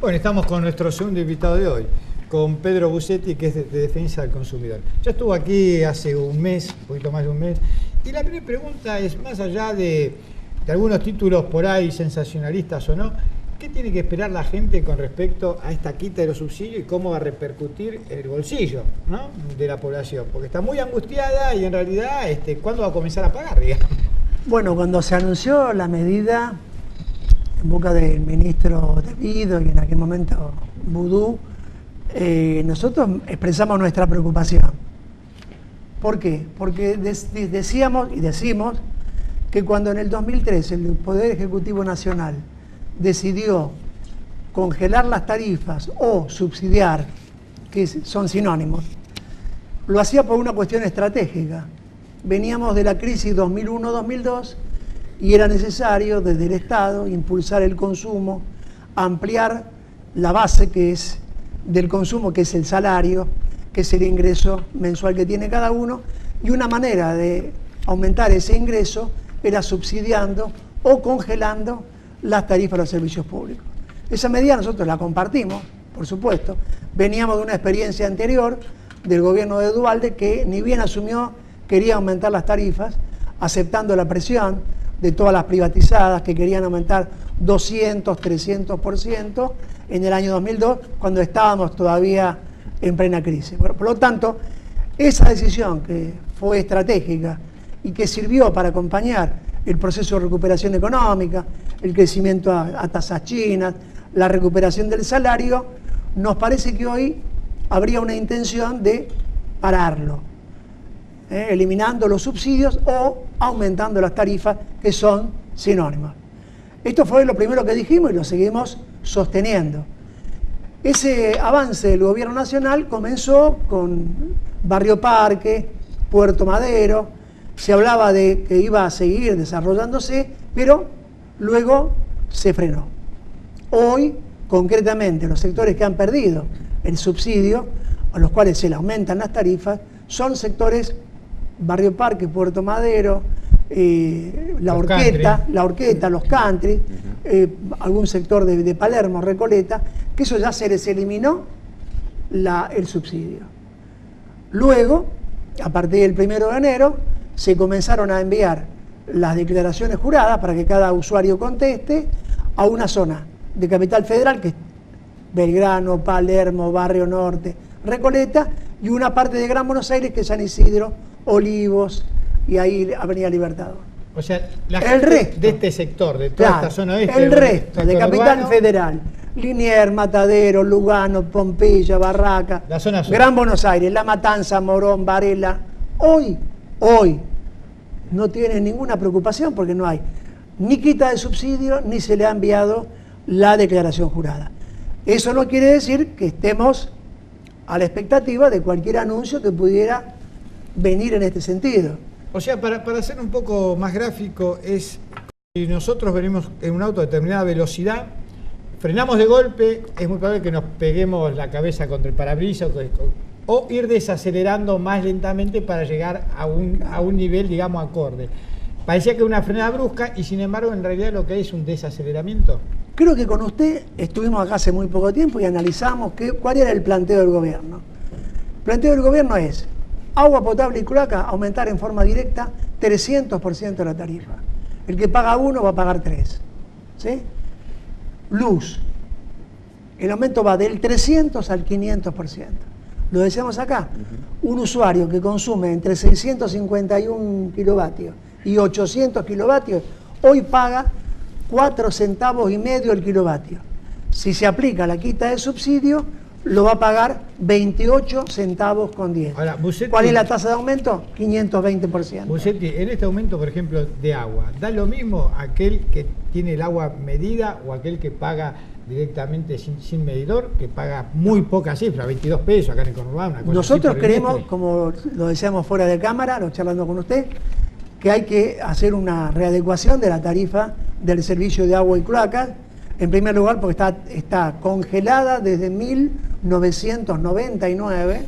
Bueno, estamos con nuestro segundo invitado de hoy, con Pedro Busetti, que es de Defensa del Consumidor. Ya estuvo aquí hace un mes, un poquito más de un mes, y la primera pregunta es, más allá de algunos títulos por ahí sensacionalistas o no, ¿qué tiene que esperar la gente con respecto a esta quita de los subsidios y cómo va a repercutir en el bolsillo, ¿no?, de la población? Porque está muy angustiada y en realidad, ¿cuándo va a comenzar a pagar, digamos? Bueno, cuando se anunció la medida en boca del ministro De Guido y en aquel momento Vudú, nosotros expresamos nuestra preocupación. ¿Por qué? Porque decíamos y decimos que cuando en el 2013 el Poder Ejecutivo Nacional decidió congelar las tarifas o subsidiar, que son sinónimos, lo hacía por una cuestión estratégica. Veníamos de la crisis 2001-2002 y era necesario desde el Estado impulsar el consumo, ampliar la base que es del consumo, que es el salario, que es el ingreso mensual que tiene cada uno, y una manera de aumentar ese ingreso era subsidiando o congelando las tarifas de los servicios públicos. Esa medida nosotros la compartimos, por supuesto. Veníamos de una experiencia anterior del gobierno de Duhalde que ni bien asumió, quería aumentar las tarifas, aceptando la presión de todas las privatizadas que querían aumentar 200, 300% en el año 2002, cuando estábamos todavía en plena crisis. Bueno, por lo tanto, esa decisión que fue estratégica y que sirvió para acompañar el proceso de recuperación económica, el crecimiento a tasas chinas, la recuperación del salario, nos parece que hoy habría una intención de pararlo, eliminando los subsidios o aumentando las tarifas, que son sinónimas. Esto fue lo primero que dijimos y lo seguimos sosteniendo. Ese avance del gobierno nacional comenzó con Barrio Parque, Puerto Madero, se hablaba de que iba a seguir desarrollándose, pero luego se frenó. Hoy, concretamente, los sectores que han perdido el subsidio, a los cuales se le aumentan las tarifas, son sectores Barrio Parque, Puerto Madero, la Horqueta, los country, algún sector de Palermo, Recoleta, que eso ya se les eliminó el subsidio. Luego, a partir del 1 de enero, se comenzaron a enviar las declaraciones juradas para que cada usuario conteste a una zona de Capital Federal, que es Belgrano, Palermo, Barrio Norte, Recoleta, y una parte de Gran Buenos Aires, que es San Isidro, Olivos y ahí Avenida Libertador. O sea, la gente de este sector, de toda esta zona oeste. El resto, de Capital Federal, Liniers, Matadero, Lugano, Pompeya, Barraca, la zona sur, Gran Buenos Aires, La Matanza, Morón, Varela, hoy no tienen ninguna preocupación porque no hay ni quita de subsidio ni se le ha enviado la declaración jurada. Eso no quiere decir que estemos a la expectativa de cualquier anuncio que pudiera venir en este sentido. O sea, para ser un poco más gráfico, es si nosotros venimos en un auto a determinada velocidad, frenamos de golpe, es muy probable que nos peguemos la cabeza contra el parabrisas o ir desacelerando más lentamente para llegar a un nivel, digamos, acorde. Parecía que una frenada brusca y sin embargo en realidad lo que hay es un desaceleramiento. Creo que con usted estuvimos acá hace muy poco tiempo y analizamos cuál era el planteo del gobierno. El planteo del gobierno es agua potable y cloaca, aumentar en forma directa 300% la tarifa. El que paga 1 va a pagar 3. ¿Sí? Luz. El aumento va del 300 al 500%. Lo decíamos acá. Un usuario que consume entre 651 kilovatios y 800 kilovatios, hoy paga 4,5 centavos el kilovatio. Si se aplica la quita de subsidio, lo va a pagar 28 centavos con 10. Ahora, Busetti, ¿cuál es la tasa de aumento? 520%. Busetti, en este aumento, por ejemplo, de agua, ¿da lo mismo aquel que tiene el agua medida o aquel que paga directamente sin medidor, que paga muy poca cifra, 22 pesos acá en el conurbano? Nosotros creemos, como lo decíamos fuera de cámara, lo charlando con usted, que hay que hacer una readecuación de la tarifa del servicio de agua y cloacas. En primer lugar, porque está congelada desde 1999,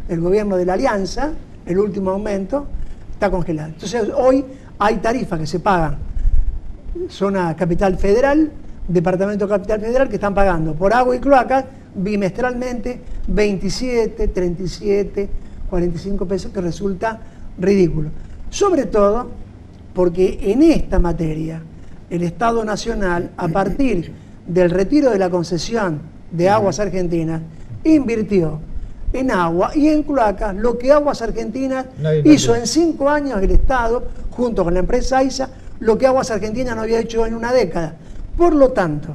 el gobierno de la Alianza, el último aumento, está congelada. Entonces, hoy hay tarifas que se pagan, zona Capital Federal, Departamento Capital Federal, que están pagando por agua y cloacas bimestralmente 27, 37, 45 pesos, que resulta ridículo. Sobre todo porque en esta materia el Estado Nacional, a partir del retiro de la concesión de Aguas Argentinas, invirtió en agua y en cloacas lo que Aguas Argentinas hizo en 5 años el Estado, junto con la empresa AISA, lo que Aguas Argentinas no había hecho en una década. Por lo tanto,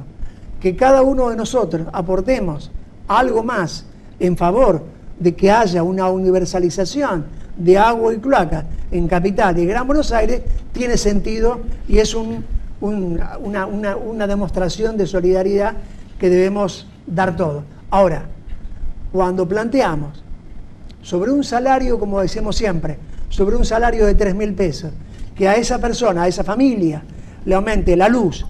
que cada uno de nosotros aportemos algo más en favor de que haya una universalización de agua y cloacas en Capital y Gran Buenos Aires, tiene sentido y es una demostración de solidaridad que debemos dar todos. Ahora, cuando planteamos sobre un salario, como decimos siempre, sobre un salario de 3.000 pesos, que a esa persona, a esa familia, le aumente la luz,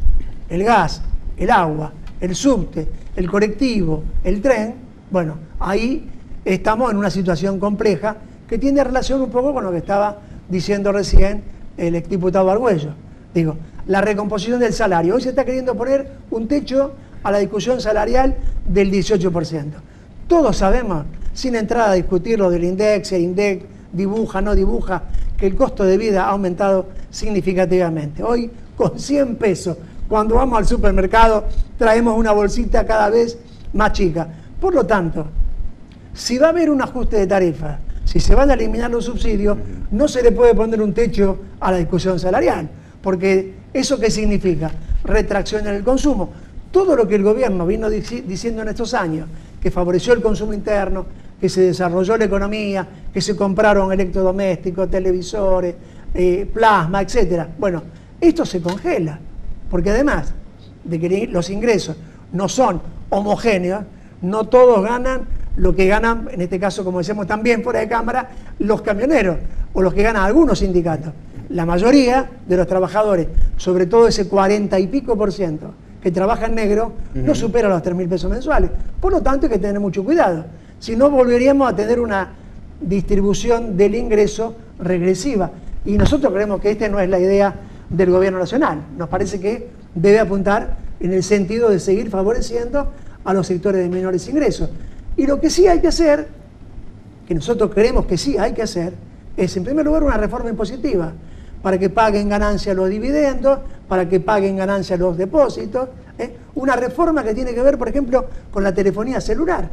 el gas, el agua, el subte, el colectivo, el tren, bueno, ahí estamos en una situación compleja que tiene relación un poco con lo que estaba diciendo recién el exdiputado Argüello. Digo, la recomposición del salario. Hoy se está queriendo poner un techo a la discusión salarial del 18%. Todos sabemos, sin entrar a discutir lo del INDEC, si el INDEC dibuja, no dibuja, que el costo de vida ha aumentado significativamente. Hoy, con 100 pesos, cuando vamos al supermercado, traemos una bolsita cada vez más chica. Por lo tanto, si va a haber un ajuste de tarifa, si se van a eliminar los subsidios, no se le puede poner un techo a la discusión salarial, porque ¿eso qué significa? Retracción en el consumo. Todo lo que el gobierno vino diciendo en estos años, que favoreció el consumo interno, que se desarrolló la economía, que se compraron electrodomésticos, televisores, plasma, etcétera. Bueno, esto se congela, porque además de que los ingresos no son homogéneos, no todos ganan lo que ganan, en este caso, como decíamos también fuera de cámara, los camioneros, o los que ganan algunos sindicatos. La mayoría de los trabajadores, sobre todo ese 40 y pico % que trabaja en negro, no supera los 3.000 pesos mensuales. Por lo tanto, hay que tener mucho cuidado. Si no, volveríamos a tener una distribución del ingreso regresiva. Y nosotros creemos que esta no es la idea del gobierno nacional. Nos parece que debe apuntar en el sentido de seguir favoreciendo a los sectores de menores ingresos. Y lo que sí hay que hacer, que nosotros creemos que sí hay que hacer, es en primer lugar una reforma impositiva, para que paguen ganancias los dividendos, para que paguen ganancias los depósitos, una reforma que tiene que ver, por ejemplo, con la telefonía celular.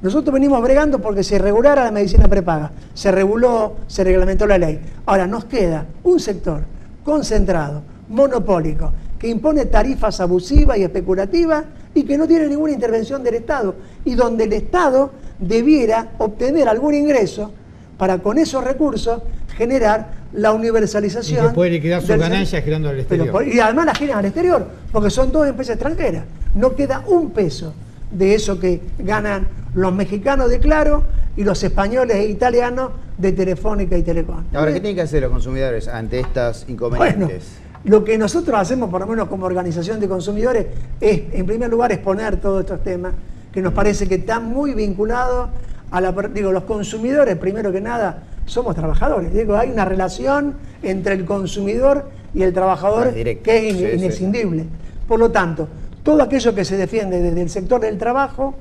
Nosotros venimos bregando porque se regulara la medicina prepaga, se reguló, se reglamentó la ley. Ahora nos queda un sector concentrado, monopólico, que impone tarifas abusivas y especulativas y que no tiene ninguna intervención del Estado, y donde el Estado debiera obtener algún ingreso para con esos recursos generar la universalización. Y que puede liquidar sus ganancias girando al exterior. Y además las giran al exterior, porque son todas empresas extranjeras. No queda un peso de eso que ganan los mexicanos de Claro y los españoles e italianos de Telefónica y Telecom. Ahora, ¿qué tienen que hacer los consumidores ante estas inconvenientes? Bueno, lo que nosotros hacemos, por lo menos como organización de consumidores, es, en primer lugar, exponer todos estos temas que nos parece que están muy vinculados a los consumidores, primero que nada, somos trabajadores. Digo, hay una relación entre el consumidor y el trabajador que es inescindible. Por lo tanto, todo aquello que se defiende desde el sector del trabajo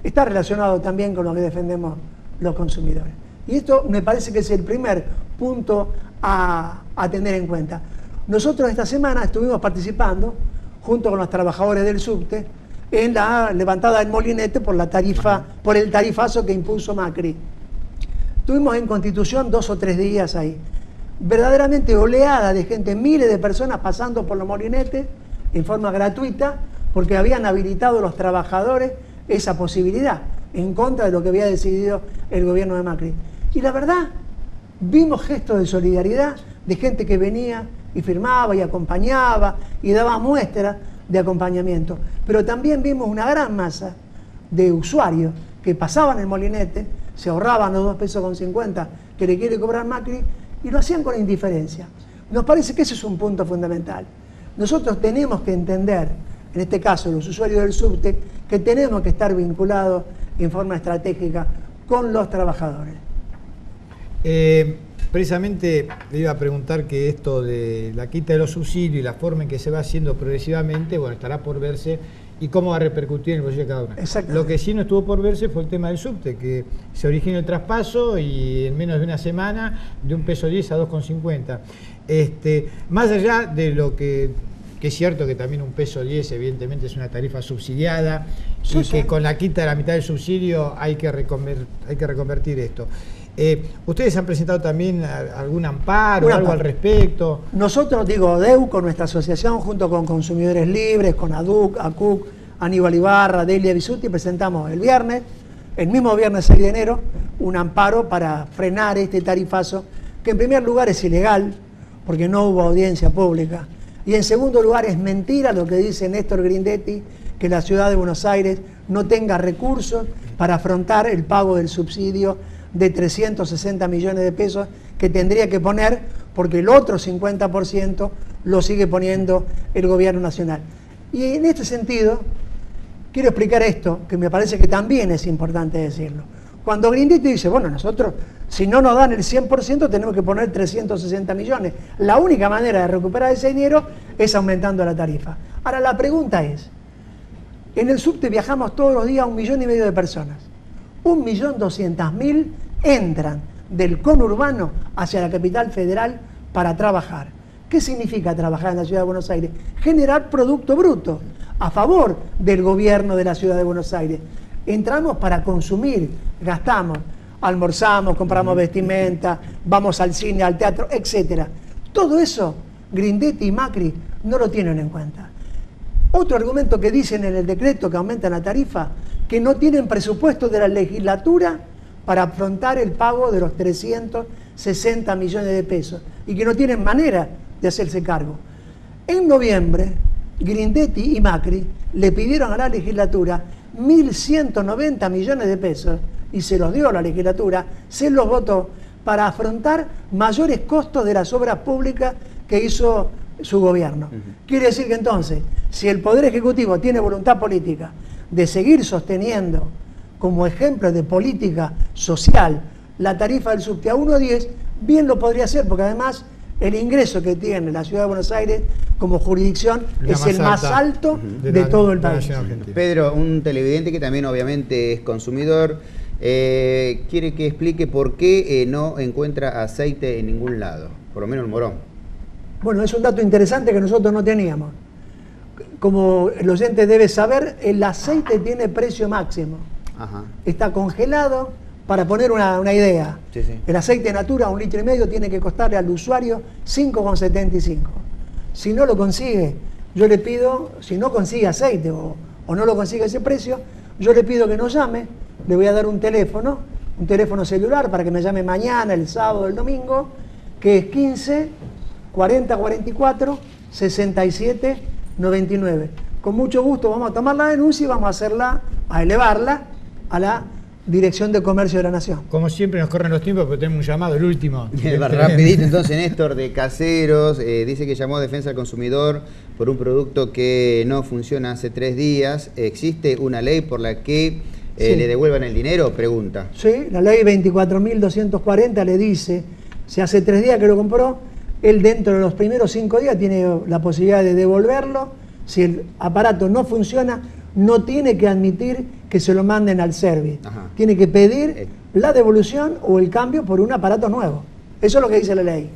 está relacionado también con lo que defendemos los consumidores. Y esto me parece que es el primer punto a tener en cuenta. Nosotros esta semana estuvimos participando, junto con los trabajadores del subte, en la levantada del molinete por la tarifa, por el tarifazo que impuso Macri. Estuvimos en Constitución 2 o 3 días ahí. Verdaderamente oleada de gente, miles de personas pasando por los molinetes en forma gratuita, porque habían habilitado los trabajadores esa posibilidad, en contra de lo que había decidido el gobierno de Macri. Y la verdad, vimos gestos de solidaridad de gente que venía y firmaba y acompañaba y daba muestras de acompañamiento. Pero también vimos una gran masa de usuarios que pasaban el molinete, se ahorraban los 2,50 pesos que le quiere cobrar Macri y lo hacían con indiferencia. Nos parece que ese es un punto fundamental. Nosotros tenemos que entender, en este caso los usuarios del subte, que tenemos que estar vinculados en forma estratégica con los trabajadores. precisamente le iba a preguntar que esto de la quita de los subsidios y la forma en que se va haciendo progresivamente, bueno, estará por verse y cómo va a repercutir en el bolsillo de cada uno. Lo que sí no estuvo por verse fue el tema del subte, que se originó el traspaso y en menos de una semana de $1.10 a 2,50. Más allá de lo que es cierto que también $1.10 evidentemente es una tarifa subsidiada y que con la quita de la mitad del subsidio hay que reconvertir esto. ¿Ustedes han presentado también algún amparo o algo al respecto? Nosotros, DEU, con nuestra asociación, junto con Consumidores Libres, con ADUC, ACUC, Aníbal Ibarra, Delia Bisutti, presentamos el mismo viernes 6 de enero, un amparo para frenar este tarifazo, que en primer lugar es ilegal, porque no hubo audiencia pública, y en segundo lugar es mentira lo que dice Néstor Grindetti, que la ciudad de Buenos Aires no tenga recursos para afrontar el pago del subsidio de 360 millones de pesos que tendría que poner, porque el otro 50% lo sigue poniendo el gobierno nacional. Y en este sentido, quiero explicar esto, que me parece que también es importante decirlo. Cuando Grindetti dice, bueno, nosotros, si no nos dan el 100%, tenemos que poner 360 millones. La única manera de recuperar ese dinero es aumentando la tarifa. Ahora, la pregunta es, en el subte viajamos todos los días 1,5 millones de personas. 1.200.000 entran del conurbano hacia la capital federal para trabajar. ¿Qué significa trabajar en la ciudad de Buenos Aires? Generar producto bruto a favor del gobierno de la ciudad de Buenos Aires. Entramos para consumir, gastamos, almorzamos, compramos vestimenta, vamos al cine, al teatro, etc. Todo eso Grindetti y Macri no lo tienen en cuenta. Otro argumento que dicen en el decreto que aumenta la tarifa, que no tienen presupuesto de la legislatura para afrontar el pago de los 360 millones de pesos y que no tienen manera de hacerse cargo. En noviembre, Grindetti y Macri le pidieron a la legislatura 1.190 millones de pesos y se los dio a la legislatura, se los votó para afrontar mayores costos de las obras públicas que hizo su gobierno. Quiere decir que entonces, si el Poder Ejecutivo tiene voluntad política de seguir sosteniendo como ejemplo de política social la tarifa del subte a 1.10, bien lo podría hacer, porque además el ingreso que tiene la ciudad de Buenos Aires como jurisdicción es el más alto de todo el país. Pedro, un televidente que también obviamente es consumidor, quiere que explique por qué no encuentra aceite en ningún lado, por lo menos en Morón. Bueno, es un dato interesante que nosotros no teníamos. Como el oyente debe saber, el aceite tiene precio máximo. Ajá. Está congelado. Para poner una idea, el aceite Natura, 1,5 litros, tiene que costarle al usuario 5,75. Si no lo consigue, yo le pido, si no consigue aceite o no lo consigue a ese precio, yo le pido que nos llame, le voy a dar un teléfono celular para que me llame mañana, el sábado, el domingo, que es 15 40 44 67 99. Con mucho gusto vamos a tomar la denuncia y vamos a elevarla a la Dirección de Comercio de la Nación. Como siempre nos corren los tiempos, pero tenemos un llamado, el último. Rapidito entonces, Néstor, de Caseros, dice que llamó a Defensa del Consumidor por un producto que no funciona hace 3 días. ¿Existe una ley por la que le devuelvan el dinero? Pregunta. Sí, la ley 24.240 le dice, si hace 3 días que lo compró, él dentro de los primeros 5 días tiene la posibilidad de devolverlo. Si el aparato no funciona, no tiene que admitir que se lo manden al service. Tiene que pedir la devolución o el cambio por un aparato nuevo. Eso es lo que dice la ley.